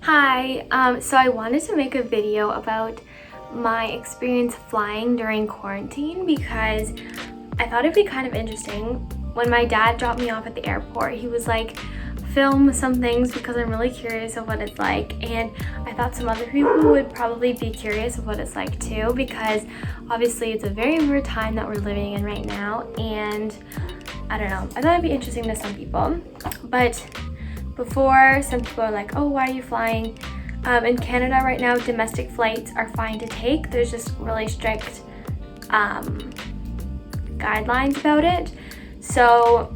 Hi, so I wanted to make a video about my experience flying during quarantine because I thought it'd be kind of interesting. When my dad dropped me off at the airport, he was like, film some things because I'm really curious of what it's like, and I thought some other people would probably be curious of what it's like too, because obviously it's a very weird time that we're living in right now, and I don't know, I thought it'd be interesting to some people. But before, some people are like, oh, why are you flying? In Canada right now, domestic flights are fine to take. There's just really strict guidelines about it. So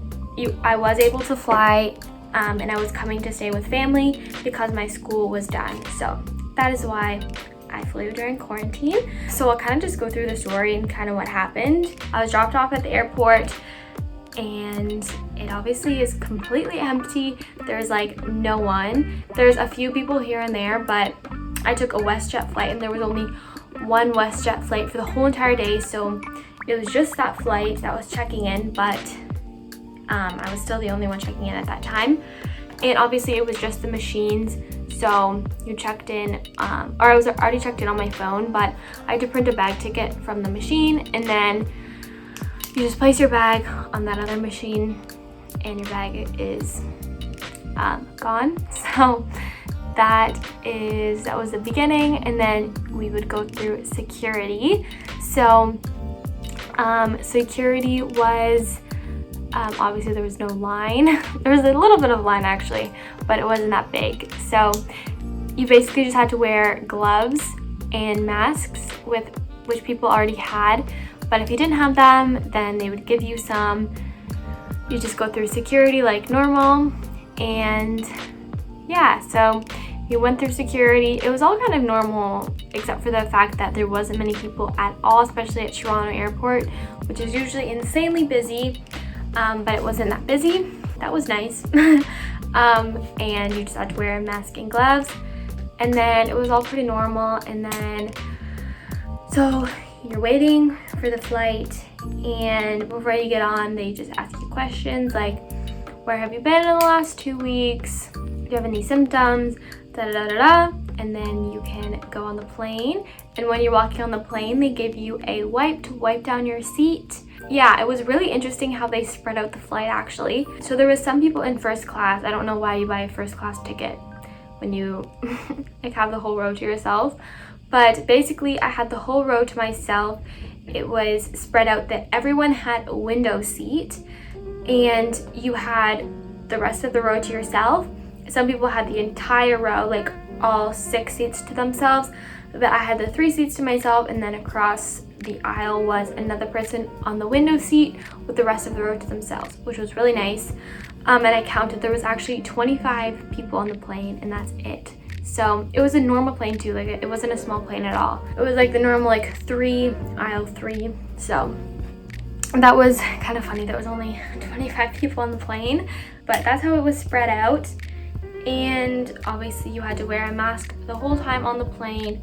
I was able to fly, and I was coming to stay with family because my school was done. So that is why I flew during quarantine. So I'll kind of just go through the story and kind of what happened. I was dropped off at the airport, and it obviously is completely empty. There's like no one. There's a few people here and there, but I took a WestJet flight and there was only one WestJet flight for the whole entire day, so it was just that flight that was checking in, but I was still the only one checking in at that time. And obviously it was just the machines, so you checked in, or I was already checked in on my phone, but I had to print a bag ticket from the machine, and then you just place your bag on that other machine and your bag is gone. So that was the beginning, and then we would go through security. So security was obviously there was no line. There was a little bit of line actually, but it wasn't that big. So you basically just had to wear gloves and masks, which people already had. But if you didn't have them, then they would give you some. You just go through security like normal. And yeah, so you went through security. It was all kind of normal, except for the fact that there wasn't many people at all, especially at Toronto Airport, which is usually insanely busy, but it wasn't that busy. That was nice. And you just had to wear a mask and gloves. And then it was all pretty normal. And then, so you're waiting for the flight, and before you get on, they just ask you questions like, where have you been in the last 2 weeks? Do you have any symptoms? Da da da da da. And then you can go on the plane. And when you're walking on the plane, they give you a wipe to wipe down your seat. Yeah, it was really interesting how they spread out the flight actually. So there was some people in first class. I don't know why you buy a first class ticket when you like have the whole row to yourself. But basically I had the whole row to myself. It was spread out that everyone had a window seat and you had the rest of the row to yourself. Some people had the entire row, like all 6 seats to themselves, but I had the 3 seats to myself, and then across the aisle was another person on the window seat with the rest of the row to themselves, which was really nice. And I counted, there was actually 25 people on the plane, and that's it. So it was a normal plane too, like it wasn't a small plane at all. It was like the normal like aisle 3. So that was kind of funny. There was only 25 people on the plane, but that's how it was spread out. And obviously you had to wear a mask the whole time on the plane.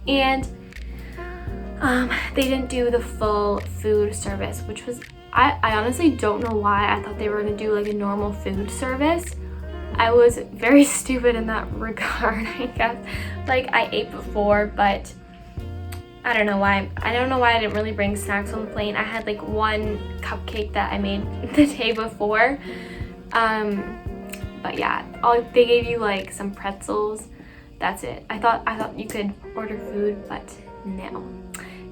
And they didn't do the full food service, which was, I honestly don't know why. I thought they were gonna do like a normal food service. I was very stupid in that regard, I guess. Like I ate before, but I don't know why. I don't know why I didn't really bring snacks on the plane. I had like one cupcake that I made the day before. But yeah, they gave you like some pretzels. That's it. I thought you could order food, but no.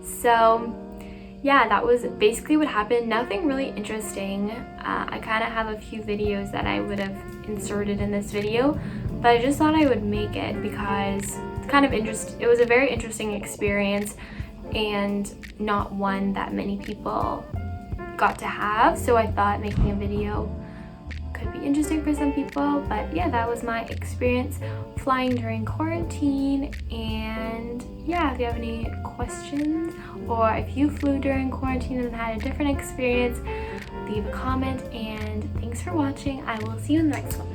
So yeah, that was basically what happened. Nothing really interesting. I kind of have a few videos that I would have inserted in this video, but I just thought I would make it because it's kind of interesting. It was a very interesting experience and not one that many people got to have. So I thought making a video could be interesting for some people. But yeah, that was my experience flying during quarantine. And yeah, if you have any questions or if you flew during quarantine and had a different experience, leave a comment. And thanks for watching. I will see you in the next one.